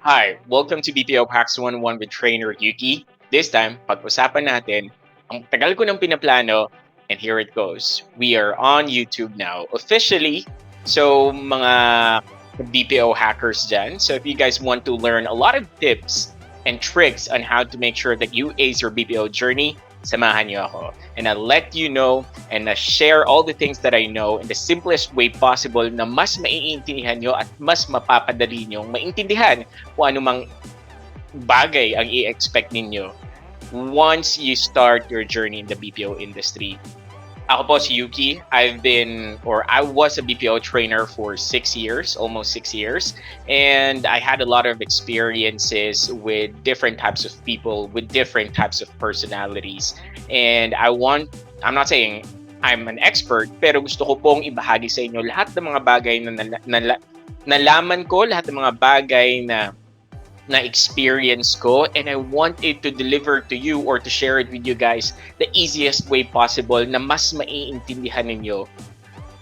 Hi, welcome to BPO Packs 101 with Trainer Yuki. This time, pag-usapan natin ang tagal ko ng pinaplano and here it goes. We are on YouTube now officially. So mga BPO hackers dyan. So if you guys want to learn a lot of tips and tricks on how to make sure that you ace your BPO journey, samahan niyo ako. And I'll let you know and share all the things that I know in the simplest way possible na mas maiintindihan nyo at mas mapapadali nyo maintindihan kung anumang bagay ang i-expect ninyo once you start your journey in the BPO industry. Ako po si Yuki. I was a BPO trainer for 6 years, almost 6 years. And I had a lot of experiences with different types of people, with different types of personalities. And I'm not saying I'm an expert, pero gusto ko pong ibahagi sa inyo lahat ng mga bagay na nalaman ko, lahat ng mga bagay na experience ko, and I wanted to deliver to you or to share it with you guys the easiest way possible na mas maiintindihan ninyo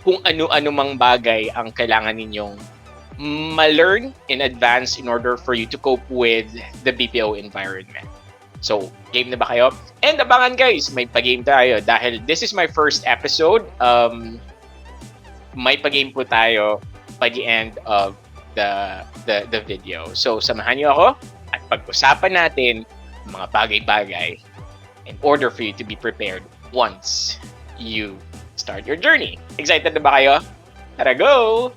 kung ano-ano mang bagay ang kailangan ninyong ma-learn in advance in order for you to cope with the BPO environment. So, game na ba kayo? And abangan guys, may pag-game tayo dahil this is my first episode. May pag-game po tayo by the end of the video. So, samahan niyo ako at pag-usapan natin mga bagay-bagay in order for you to be prepared once you start your journey. Excited na ba kayo? Tara, go!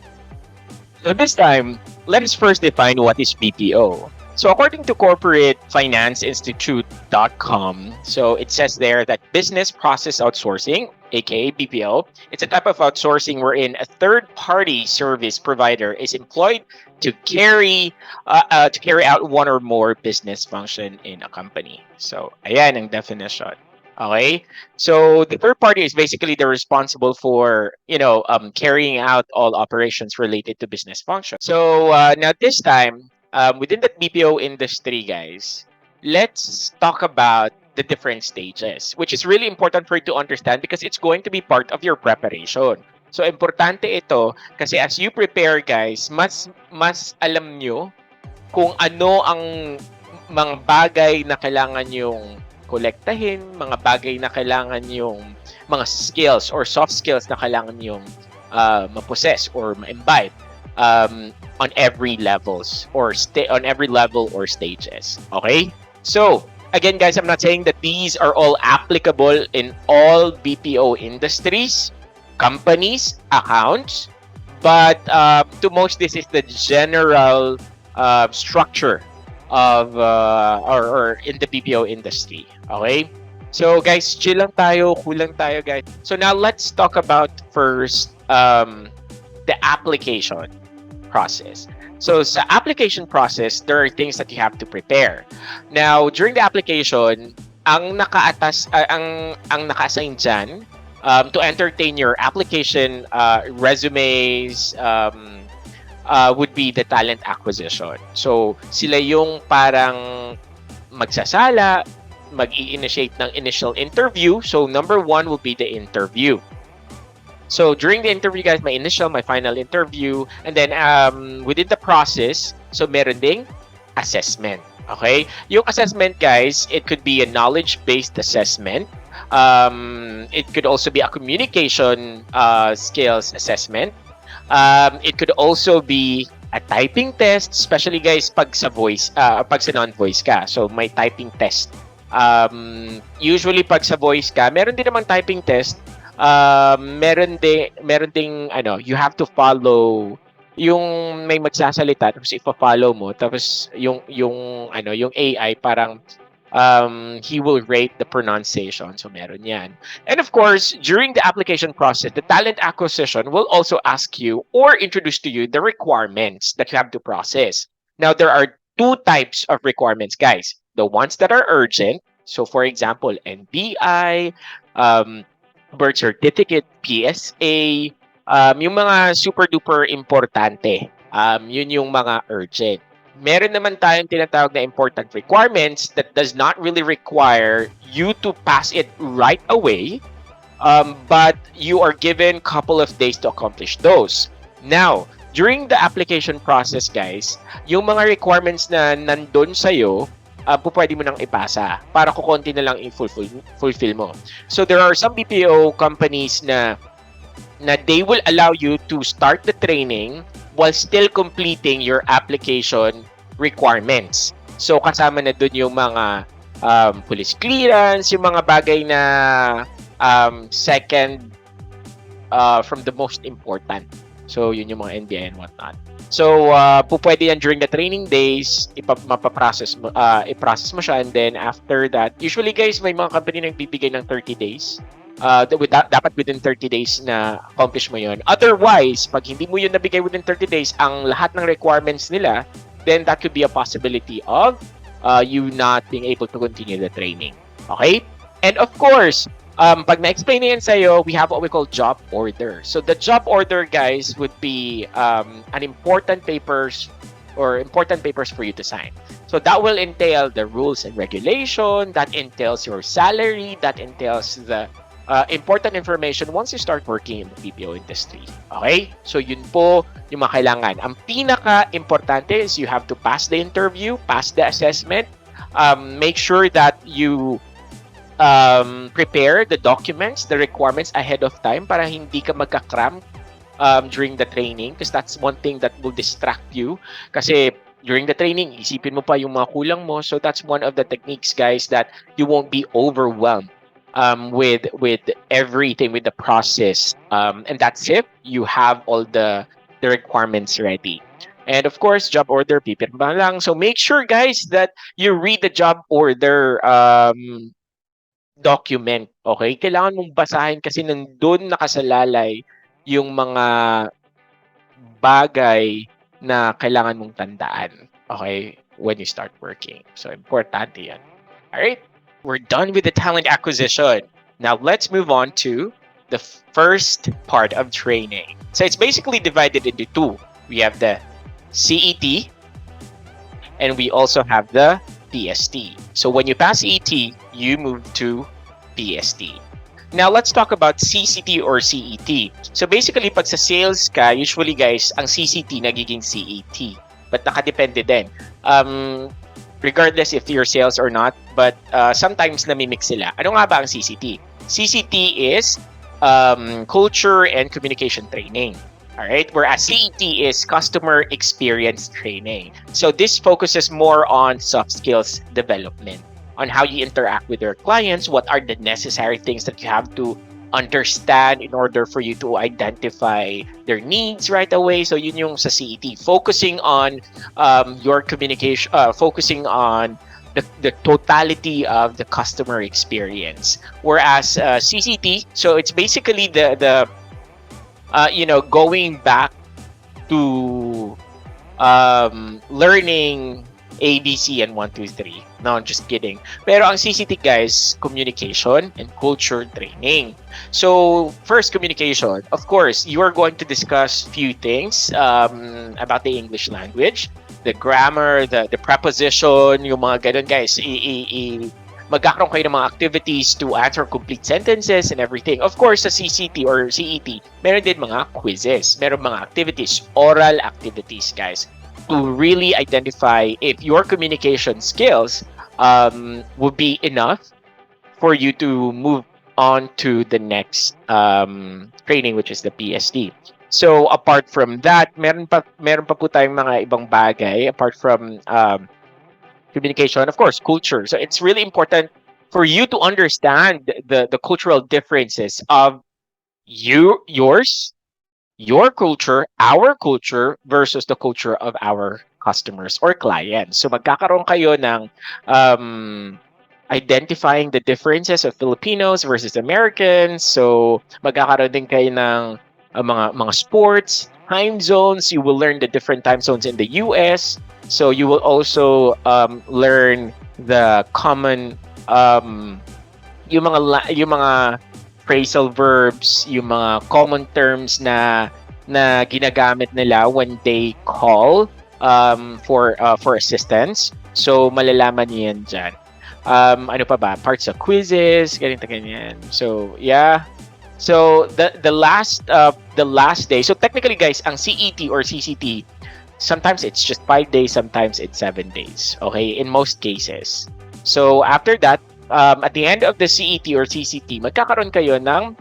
So this time, let us first define what is BPO. So according to corporatefinanceInstitute.com, so it says there that business process outsourcing, aka BPO, it's a type of outsourcing wherein a third-party service provider is employed to carry out one or more business function in a company. So ayan ang definition. Okay, so the third party is basically the responsible for carrying out all operations related to business function. So now this time, within the BPO industry, guys, let's talk about the different stages, which is really important for you to understand because it's going to be part of your preparation. So importante ito kasi as you prepare, guys, mas alam nyo kung ano ang mga bagay na kailangan yung kolektahin, mga bagay na kailangan yung mga skills or soft skills na kailangan yung ma-possess or ma-imbibe on every levels or on every level or stages. Okay? So, again guys, I'm not saying that these are all applicable in all BPO industries, companies, accounts, but to most this is the general structure of or in the BPO industry. Okay? So guys, chill lang tayo, cool lang tayo guys. So now let's talk about first the application process. So sa application process, there are things that you have to prepare. Now, during the application, ang naka-assign dyan to entertain your application resumes, would be the talent acquisition. So, sila yung parang magsasala, mag-i-initiate ng initial interview. So, number one will be the interview. So, during the interview, guys, my initial, my final interview, and then within the process, so meron ding assessment. Okay? Yung assessment, guys, it could be a knowledge-based assessment. It could also be a communication skills assessment. It could also be a typing test, especially guys pag sa voice, pag sa non-voice ka. So may typing test. Usually pag sa voice ka, meron din namang typing test. Meron ding you have to follow yung may magsasalita tapos ipa-follow mo tapos yung AI parang he will rate the pronunciation. So meron yan. And of course, during the application process, the talent acquisition will also ask you or introduce to you the requirements that you have to process. Now, there are two types of requirements, guys. The ones that are urgent. So for example, NBI, birth certificate, PSA, yung mga super duper importante. Yun yung mga urgent. Meron naman tayong tinatawag na important requirements that does not really require you to pass it right away, but you are given couple of days to accomplish those. Now, during the application process, guys, yung mga requirements na nandun sa'yo, pwede mo nang ipasa para kukonti na lang fulfill mo. So there are some BPO companies na they will allow you to start the training while still completing your application requirements. So kasama na dun yung mga police clearance, yung mga bagay na second from the most important. So yun yung mga NBI and whatnot. So pwede yan during the training days, iprocess mo siya, and then after that, usually guys, may mga company na nagbibigay ng 30 days. Dapat within 30 days na accomplish mo yun. Otherwise, pag hindi mo yun nabigay within 30 days, ang lahat ng requirements nila, then that could be a possibility of you not being able to continue the training. Okay? And of course, pag na-explain na yan sa'yo, we have what we call job order. So the job order, guys, would be an important papers for you to sign. So that will entail the rules and regulation, that entails your salary, that entails the important information once you start working in the BPO industry. Okay? So yun po yung mga kailangan. Ang pinaka-importante is you have to pass the interview, pass the assessment, make sure that you prepare the documents, the requirements ahead of time para hindi ka magka-cram during the training, because that's one thing that will distract you. Kasi during the training, isipin mo pa yung mga kulang mo. So that's one of the techniques, guys, that you won't be overwhelmed with everything, with the process, and that's if you have all the requirements ready. And of course, job order, pipirma lang. So make sure, guys, that you read the job order document. Okay, kailangan mong basahin kasi nandun nakasalalay yung mga bagay na kailangan mong tandaan. Okay, when you start working. So importante yan. All right. We're done with the talent acquisition. Now let's move on to the first part of training. So it's basically divided into two. We have the CET and we also have the PST. So when you pass ET, you move to PST. Now let's talk about CCT or CET. So basically, pag sa sales ka, usually guys, ang CCT nagiging CET. But nakadepende din. Regardless if you're sales or not, but sometimes namimix sila. Ano nga ba ang CCT? CCT is culture and communication training. All right, whereas CET is customer experience training. So this focuses more on soft skills development, on how you interact with your clients, what are the necessary things that you have to understand in order for you to identify their needs right away. So yun yung sa CET, focusing on your communication, focusing on the totality of the customer experience. Whereas CCT, so it's basically the going back to learning ABC and 1, 2, 3. No, just kidding. Pero ang CCT, guys, communication and culture training. So, first, communication. Of course, you are going to discuss few things about the English language, the grammar, the preposition, yung mga ganun, guys. Magkakaroon kayo ng mga activities to answer complete sentences and everything. Of course, sa CCT or CET, meron din mga quizzes. Meron mga activities, oral activities, guys, to really identify if your communication skills would be enough for you to move on to the next training, which is the PST. So apart from that, meron pa po tayong mga ibang bagay apart from communication, of course, culture. So it's really important for you to understand the cultural differences of yours, your culture, our culture versus the culture of our customers or clients. So magkakaroon kayo ng identifying the differences of Filipinos versus Americans. So magkakaroon din kayo ng mga sports, time zones. You will learn the different time zones in the US. So you will also learn the common yung mga phrasal verbs, yung mga common terms na ginagamit nila when they call for assistance. So malalaman niyo yan dyan. Ano pa ba? Parts of quizzes, ganyan. So yeah. So the last day. So technically, guys, ang CET or CCT, sometimes it's just 5 days, sometimes it's 7 days. Okay, in most cases. So after that, at the end of the CET or CCT, magkakaroon kayo ng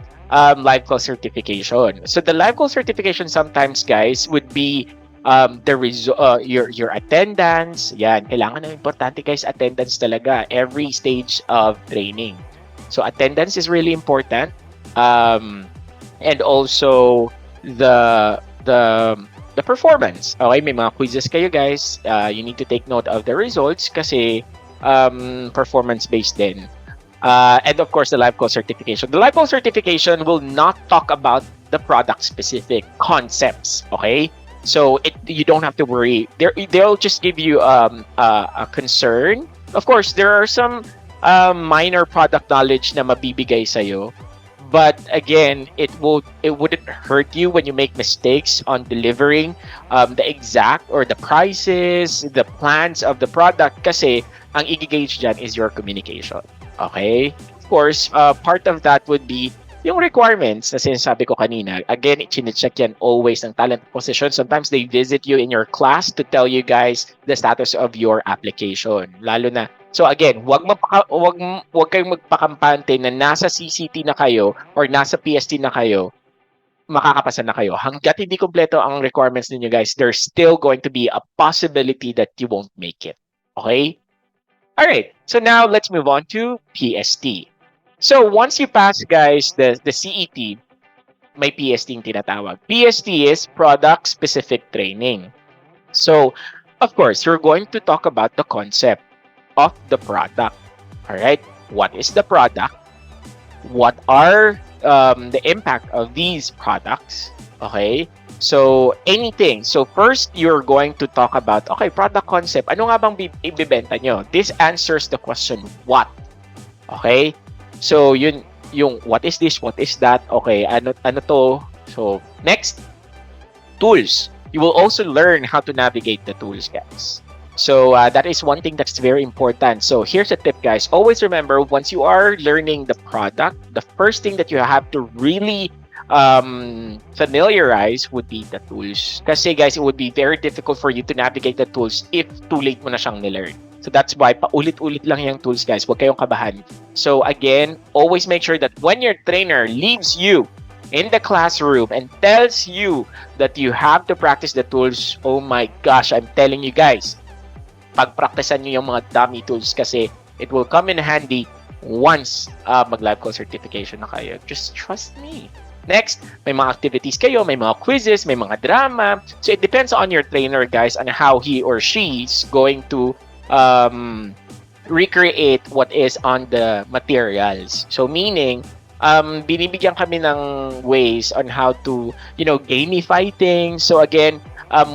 live call certification. So the live call certification sometimes, guys, would be your attendance. Yan, kailangan na importante, guys, attendance talaga every stage of training. So attendance is really important. Um, and also the the performance. Okay, may mga quizzes kayo, guys. You need to take note of the results kasi performance based din. And of course, the live call certification. The live call certification will not talk about the product specific concepts. Okay, so you don't have to worry. They'll just give you a concern. Of course, there are some minor product knowledge na mabibigay sa'yo. But again, it wouldn't hurt you when you make mistakes on delivering the exact or the prices, the plans of the product kasi ang i-gauge dyan is your communication. Okay? Of course, part of that would be yung requirements na sinasabi ko kanina. Again, chine-check yan always ng talent acquisition. Sometimes they visit you in your class to tell you guys the status of your application. Lalo na, so again, wag kayong magpakampante na nasa CCT na kayo or nasa PST na kayo, makakapasa na kayo. Hanggat hindi kompleto ang requirements ninyo, guys, there's still going to be a possibility that you won't make it. Okay? All right. So now let's move on to PST. So once you pass, guys, the CET, may PST yung tinatawag. PST is product specific training. So, of course, you're going to talk about the concept of the product. All right. What is the product? What are the impact of these products? Okay. So, anything. So, first, you're going to talk about, okay, product concept. Ano nga bang ibibenta nyo? This answers the question, what? Okay? So, yung what is this? What is that? Okay, ano to? So, next, tools. You will also learn how to navigate the tools, guys. So, that is one thing that's very important. So, here's a tip, guys. Always remember, once you are learning the product, the first thing that you have to really familiarize would be the tools. Kasi, guys, it would be very difficult for you to navigate the tools if too late mo na siyang nilearn. So that's why paulit-ulit lang yung tools, guys. Huwag kayong kabahan. So again, always make sure that when your trainer leaves you in the classroom and tells you that you have to practice the tools, oh my gosh, I'm telling you guys, pagpraktisan nyo yung mga dummy tools kasi it will come in handy once mag-live call certification na kayo. Just trust me. Next, may mga activities kayo, may mga quizzes, may mga drama. So it depends on your trainer, guys, on how he or she is going to recreate what is on the materials. So meaning, binibigyan kami ng ways on how to, gamify things. So again,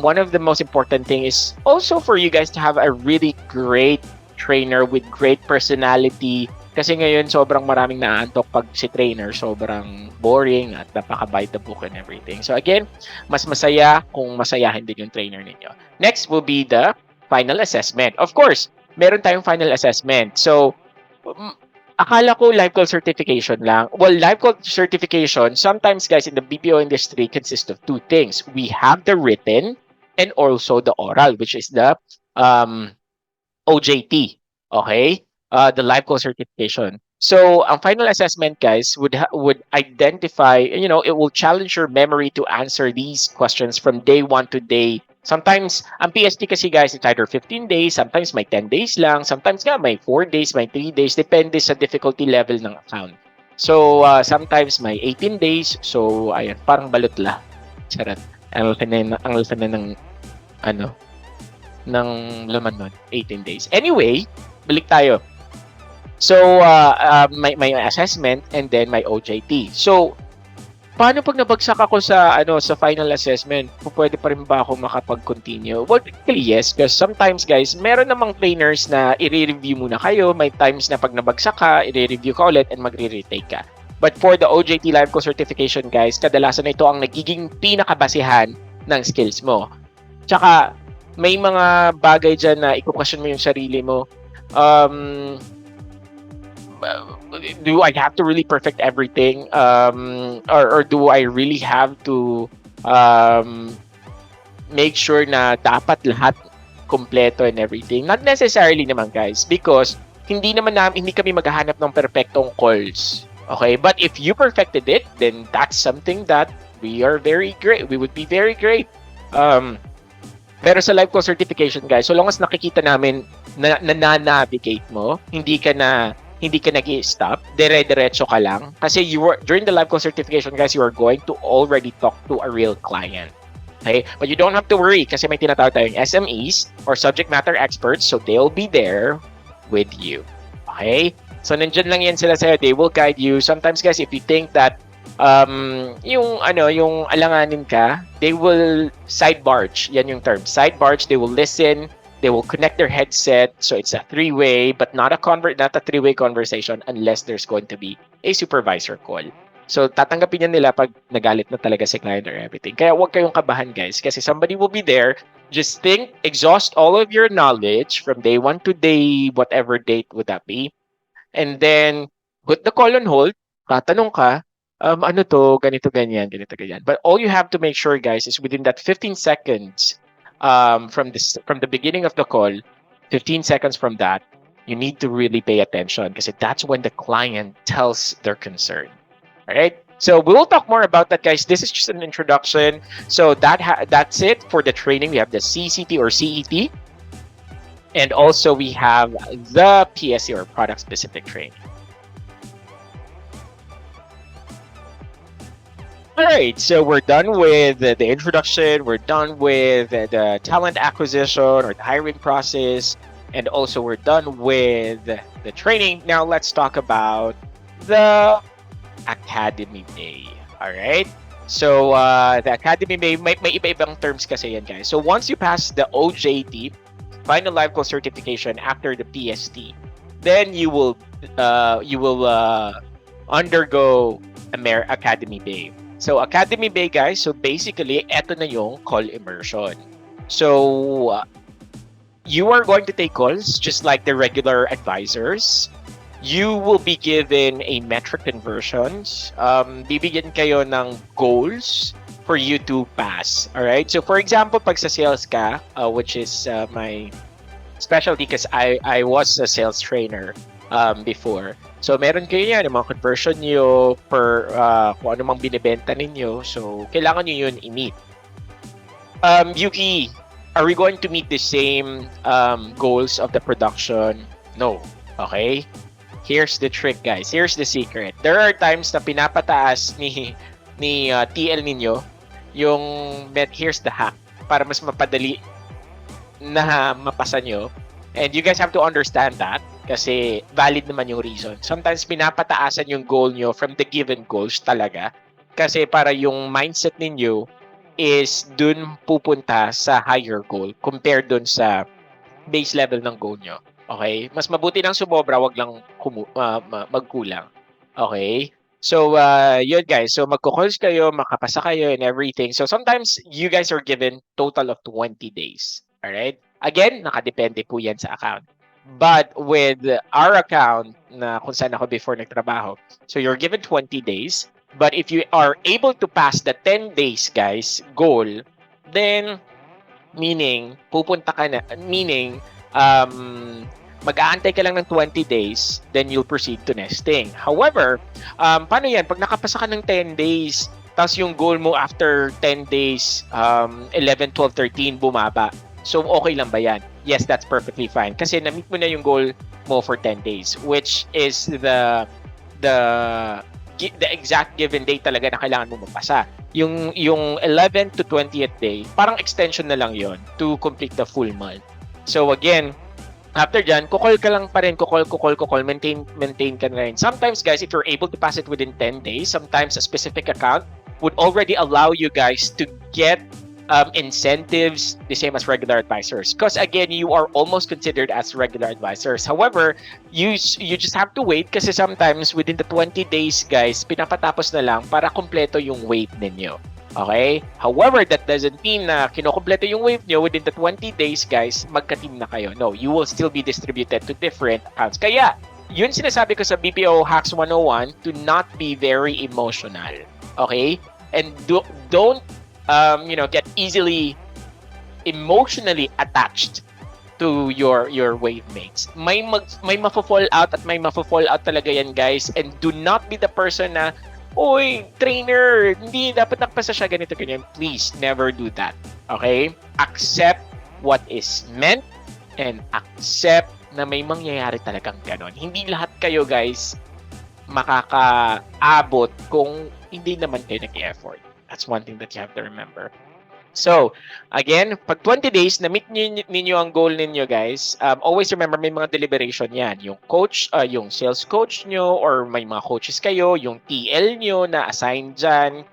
one of the most important thing is also for you guys to have a really great trainer with great personality. Kasi ngayon, sobrang maraming naantok pag si trainer, sobrang boring at napaka-by the book and everything. So again, mas masaya kung masayahin din yung trainer ninyo. Next will be the final assessment. Of course, meron tayong final assessment. So, akala ko live call certification lang. Well, live call certification, sometimes, guys, in the BPO industry consists of two things. We have the written and also the oral, which is the OJT. Okay? The live call certification. So, ang final assessment, guys, would identify, it will challenge your memory to answer these questions from day 1 to day. Sometimes, ang PST kasi, guys, it's either 15 days, sometimes may 10 days lang, sometimes nga may 4 days, may 3 days, depende sa difficulty level ng account. So, sometimes may 18 days, so, ayan, parang balot la. Charot. Ang laki na ng laman nun, 18 days. Anyway, balik tayo. So, may assessment and then may OJT. So, paano pag nabagsak ako sa final assessment? Pwede pa rin ba ako makapag-continue? Well, actually, yes. Because sometimes, guys, meron namang trainers na i-review muna kayo. May times na pag nabagsak ka, i-review ka ulit and magre-retake ka. But for the OJT Live Call Certification, guys, kadalasan na ito ang nagiging pinakabasihan ng skills mo. Tsaka, may mga bagay dyan na i-question mo yung sarili mo. do I have to really perfect everything? Or do I really have to um, make sure na dapat lahat kompleto and everything? Not necessarily naman, guys, because hindi kami maghahanap ng perfectong calls. Okay? But if you perfected it, then that's something that we are very great. We would be very great. Um, pero sa live call certification, guys, so long as nakikita namin na navigate mo, hindi ka nag-i-stop, dire-diretso ka lang. Kasi during the live call certification, guys, you are going to already talk to a real client. Okay? But you don't have to worry kasi may tinatawag tayong SMEs or subject matter experts, so they'll be there with you. Okay? So nandyan lang yan sila sa'yo. They will guide you. Sometimes, guys, if you think that yung alanganin ka, they will side barge. Yan yung term. Side barge, they will listen, they will connect their headset, so it's a three-way, but not a three-way conversation unless there's going to be a supervisor call. So tatanggapin yan nila pag nagalit na talaga si client or everything. Kaya huwag kayong kabahan, guys, kasi somebody will be there. Just think, exhaust all of your knowledge from day 1 to day, whatever date would that be, and then put the call on hold, tatanong ka, ano to, ganito, ganyan. But all you have to make sure, guys, is within that 15 seconds from the beginning of the call, 15 seconds from that, you need to really pay attention because that's when the client tells their concern. All right? So we will talk more about that, guys. This is just an introduction. So that's it for the training. We have the CCT or CET. And also we have the PSC or product specific training. All right, so we're done with the introduction. We're done with the talent acquisition or the hiring process. And also we're done with the training. Now let's talk about the Academy Day. All right. So the Academy Day, may iba-ibang terms kasi yan, guys. So once you pass the OJT, Final Live Call Certification after the PST, then you will undergo Academy Day. So Academy Bay, guys, so basically, eto na yung call immersion. So you are going to take calls just like the regular advisors. You will be given a metric conversions. Bibigyan kayo ng goals for you to pass. All right. So for example, pag sa sales ka, which is my specialty because I was a sales trainer before. So, meron kayo yan, yung mga conversion nyo per kung ano mang binibenta ninyo. So, kailangan nyo yun i-meet. Yuki, are we going to meet the same goals of the production? No. Okay? Here's the trick, guys. Here's the secret. There are times na pinapataas ni TL ninyo yung here's the hack para mas mapadali na mapasa nyo. And you guys have to understand that kasi valid naman yung reason. Sometimes pinapataasan yung goal nyo from the given goals talaga kasi para yung mindset ninyo is dun pupunta sa higher goal compared dun sa base level ng goal nyo. Okay? Mas mabuti ng sumobra, wag lang magkulang. Okay? So, yun guys. So, magko-calls kayo, makapasa kayo and everything. So, sometimes you guys are given total of 20 days. Alright? Again, nakadepende po yan sa account. But with our account na kung saan ako before nagtrabaho, so you're given 20 days. But if you are able to pass the 10 days, guys, goal, then meaning, pupunta ka na, meaning, mag-aantay ka lang ng 20 days, then you'll proceed to nesting. However, paano yan? Pag nakapasa ka ng 10 days, tapos yung goal mo after 10 days, 11, 12, 13, bumaba. So, okay lang ba yan? Yes, that's perfectly fine. Kasi na-meet mo na yung goal mo for 10 days, which is the exact given day talaga na kailangan mo mapasa. Yung 11 to 20th day, parang extension na lang yon to complete the full month. So, again, after dyan, kukol ka lang pa rin, kukol, maintain ka na rin. Sometimes, guys, if you're able to pass it within 10 days, sometimes a specific account would already allow you guys to get incentives the same as regular advisors. Because again, you are almost considered as regular advisors. However, you just have to wait kasi sometimes within the 20 days, guys, pinapatapos na lang para kumpleto yung wait ninyo. Okay? However, that doesn't mean na kinukumpleto yung wave nyo within the 20 days, guys, magka-team na kayo. No, you will still be distributed to different accounts. Kaya, Yun sinasabi ko sa BPO Hacks 101 to not be very emotional. Okay? And don't get easily emotionally attached to your wave mates. May mafo-fall out at may mafo-fall out talaga yan, guys. And do not be the person na, oy, trainer, hindi dapat nakapasa siya ganito ganyan. Please never do that. Okay? Accept what is meant and accept na may mangyayari talagang ganon. Hindi lahat kayo, guys, makakaabot kung hindi naman kayo nag-effort. That's one thing that you have to remember. So, again, pag 20 days, na-meet ninyo ang goal ninyo, guys, always remember, may mga deliberation yan. Yung coach, yung sales coach nyo, or may mga coaches kayo, yung TL nyo na assign dyan,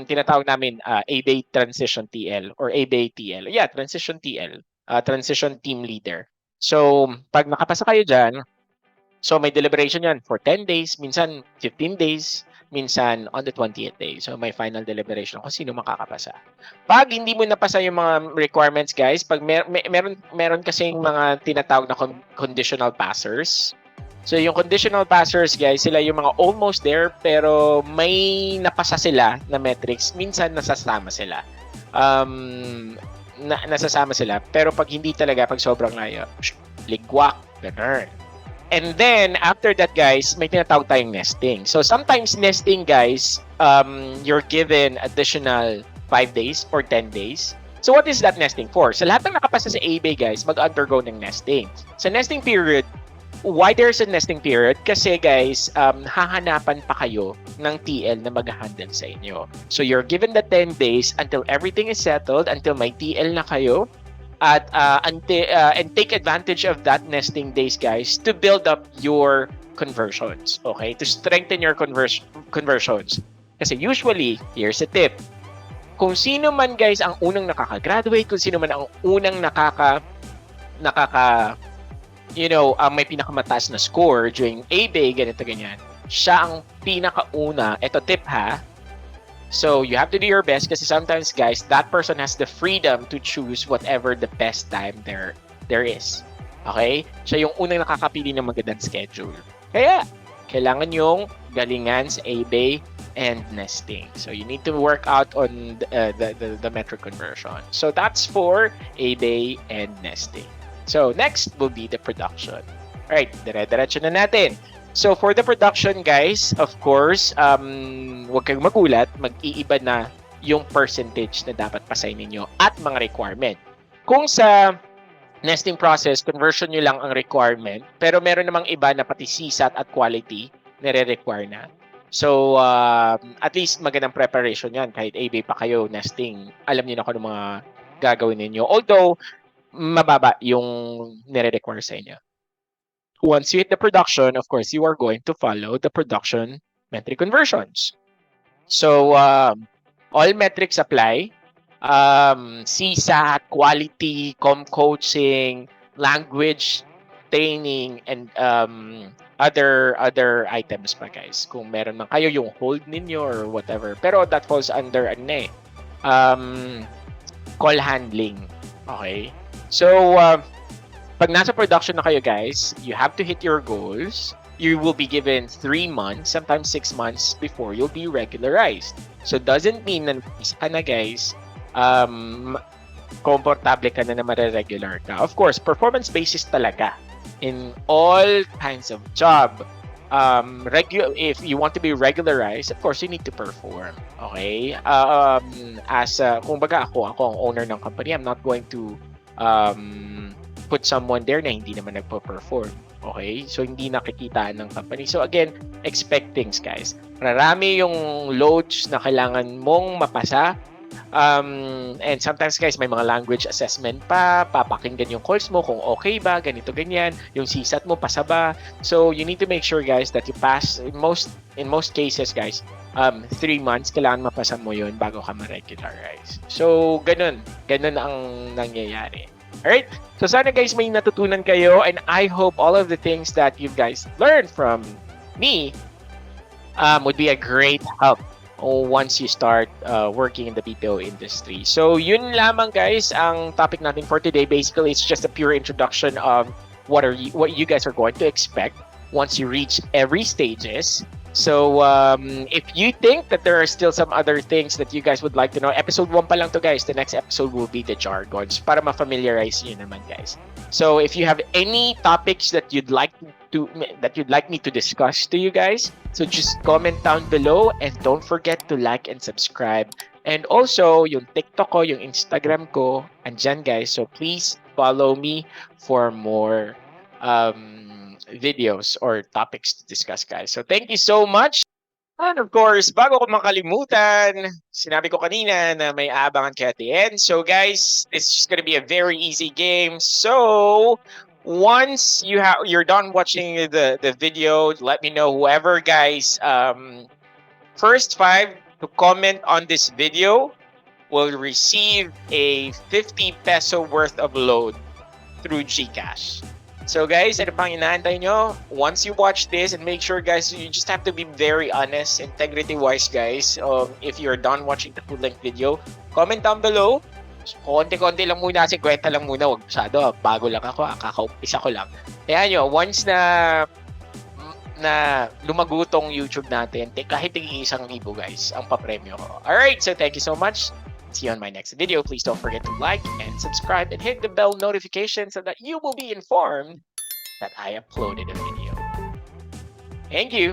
tinatawag namin A-Day Transition TL or A-Day TL. Yeah, Transition TL, Transition Team Leader. So, pag nakapasa kayo dyan, so may deliberation yan for 10 days, minsan 15 days, minsan on the 20th day. So may final deliberation kung sino makakapasa. Pag hindi mo napasa yung mga requirements, guys, pag meron kasing mga tinatawag na conditional passers. So yung conditional passers, guys, sila yung mga almost there pero may napasa sila na metrics, minsan nasasama sila. Nasasama sila, pero pag hindi talaga, pag sobrang layo, ligwak, ganun. And then, after that, guys, may tinatawag tayong nesting. So, sometimes nesting, guys, you're given additional 5 days or 10 days. So, what is that nesting for? Sa lahat ng nakapasa sa A-Bay, guys, mag-undergo ng nesting. Sa nesting period, why there's a nesting period? Kasi, guys, hahanapan pa kayo ng TL na mag-handle sa inyo. So, you're given the 10 days until everything is settled, until may TL na kayo, at and take advantage of that nesting days, guys, to build up your conversions, okay, to strengthen your conversions. Kasi usually, here's a tip, kung sino man, guys, ang unang nakaka-graduate, kung sino man ang unang may pinakamataas na score during A-Bay, ganito ganyan, siya ang pinakauna. Ito tip, ha. So, you have to do your best kasi sometimes, guys, that person has the freedom to choose whatever the best time there is. Okay? Siya yung unang nakakapili ng magandang schedule. Kaya, kailangan yung galingan sa A-Bay and nesting. So, you need to work out on the metric conversion. So, that's for A-Bay and nesting. So, next will be the production. Alright, dire-diretso na natin. So, for the production, guys, of course, huwag kayong magulat, mag-iiba na yung percentage na dapat pasayin ninyo at mga requirement. Kung sa nesting process, conversion nyo lang ang requirement, pero meron namang iba na pati CSAT at quality nire-require na. So, at least magandang preparation yan. Kahit A-Bay pa kayo, nesting, alam niyo na kung ano mga gagawin ninyo. Although, mababa yung nire-require sa inyo. Once you hit the production, of course, you are going to follow the production metric conversions. So, all metrics apply. CSAT, quality, coaching, language training, and other items pa, guys. Kung meron man kayo yung hold ninyo or whatever. Pero that falls under call handling. Okay? So, pag nasa production na kayo, guys, you have to hit your goals. You will be given 3 months, sometimes 6 months before you'll be regularized. So, doesn't mean na isa na, guys, komportable ka na mare-regular ka. Of course, performance basis talaga in all kinds of job. If you want to be regularized, of course, you need to perform. Okay? Kumbaga ako ang owner ng company, I'm not going to put someone there na hindi naman nagpo-perform. Okay? So, hindi nakikita ng company. So, again, expect things, guys. Marami yung loads na kailangan mong mapasa. And sometimes, guys, may mga language assessment pa. Papakinggan yung calls mo kung okay ba, ganito, ganyan. Yung CSAT mo, pasa ba. So, you need to make sure, guys, that you pass. In most cases, guys, 3 months, kailangan mapasa mo yun bago ka ma-regularize. So, ganun ang nangyayari. Alright? So sana, guys, may natutunan kayo, and I hope all of the things that you guys learned from me would be a great help once you start working in the BPO industry. So yun lamang, guys, ang topic natin for today. Basically, it's just a pure introduction of what you guys are going to expect once you reach every stages. So if you think that there are still some other things that you guys would like to know, episode 1 pa lang to guys. The next episode will be the jargons para ma-familiarize you naman guys. So if you have any topics that you'd like me to discuss to you guys, so just comment down below and don't forget to like and subscribe. And also, yung TikTok ko, yung Instagram ko, andyan guys. So please follow me for more videos or topics to discuss, guys. So thank you so much. And of course, bago ko makalimutan, sinabi ko kanina na may aabangan kayo at the end. So guys, it's just gonna be a very easy game. So once you're done watching the video, let me know whoever guys first 5 to comment on this video will receive a 50 peso worth of load through GCash. So guys, ano pang inaantay nyo? Once you watch this, and make sure guys, you just have to be very honest, integrity-wise guys. If you're done watching the full-length video, comment down below. Konti-konti lang muna, 50 lang muna. Huwag masyado, bago lang ako, kakaumpisa ko lang. Kaya nyo, once na lumago tong YouTube natin, kahit tig 1,000 guys, ang papremyo ko. Alright, so thank you so much. See you on my next video. Please don't forget to like and subscribe and hit the bell notification so that you will be informed that I uploaded a video. Thank you.